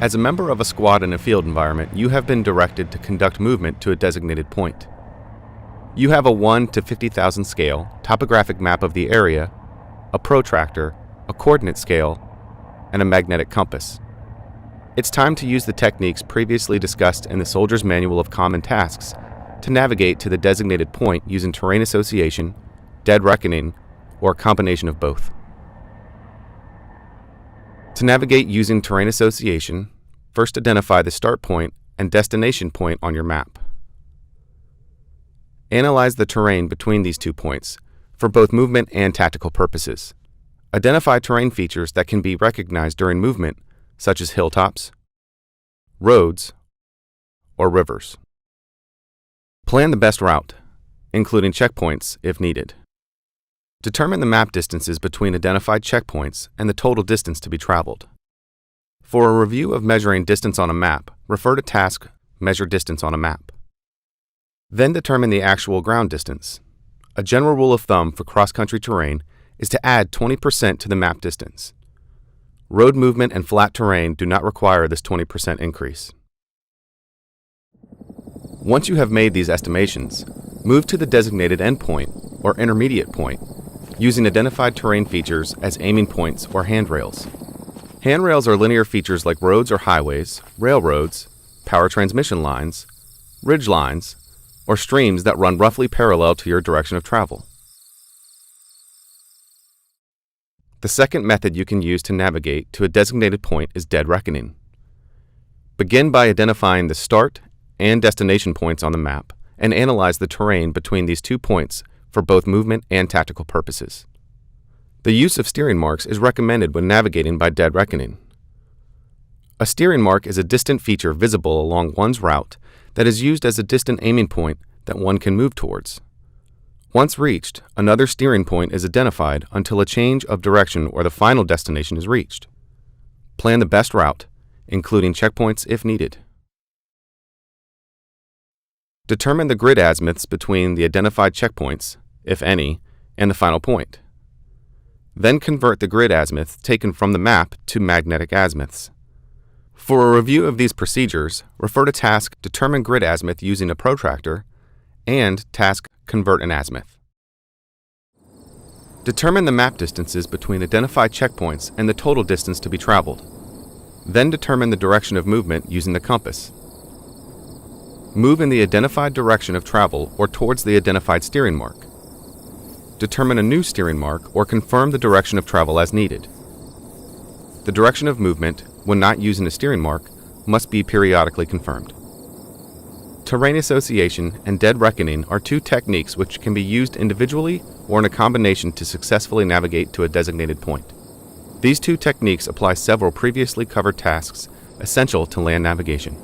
As a member of a squad in a field environment, you have been directed to conduct movement to a designated point. You have a 1 to 50,000 scale topographic map of the area, a protractor, a coordinate scale, and a magnetic compass. It's time to use the techniques previously discussed in the Soldier's Manual of Common Tasks to navigate to the designated point using terrain association, dead reckoning, or a combination of both. To navigate using terrain association, first identify the start point and destination point on your map. Analyze the terrain between these 2 points for both movement and tactical purposes. Identify terrain features that can be recognized during movement, such as hilltops, roads, or rivers. Plan the best route, including checkpoints if needed. Determine the map distances between identified checkpoints and the total distance to be traveled. For a review of measuring distance on a map, refer to task Measure Distance on a Map. Then determine the actual ground distance. A general rule of thumb for cross-country terrain is to add 20% to the map distance. Road movement and flat terrain do not require this 20% increase. Once you have made these estimations, move to the designated endpoint or intermediate point, using identified terrain features as aiming points or handrails. Handrails are linear features like roads or highways, railroads, power transmission lines, ridge lines, or streams that run roughly parallel to your direction of travel. The second method you can use to navigate to a designated point is dead reckoning. Begin by identifying the start and destination points on the map and analyze the terrain between these 2 points for both movement and tactical purposes. The use of steering marks is recommended when navigating by dead reckoning. A steering mark is a distant feature visible along one's route that is used as a distant aiming point that one can move towards. Once reached, another steering point is identified until a change of direction or the final destination is reached. Plan the best route, including checkpoints if needed. Determine the grid azimuths between the identified checkpoints, if any, and the final point. Then convert the grid azimuth taken from the map to magnetic azimuths. For a review of these procedures, refer to task Determine Grid Azimuth using a protractor and task Convert an Azimuth. Determine the map distances between identified checkpoints and the total distance to be traveled. Then determine the direction of movement using the compass. Move in the identified direction of travel or towards the identified steering mark. Determine a new steering mark or confirm the direction of travel as needed. The direction of movement, when not using a steering mark, must be periodically confirmed. Terrain association and dead reckoning are 2 techniques which can be used individually or in a combination to successfully navigate to a designated point. These 2 techniques apply several previously covered tasks essential to land navigation.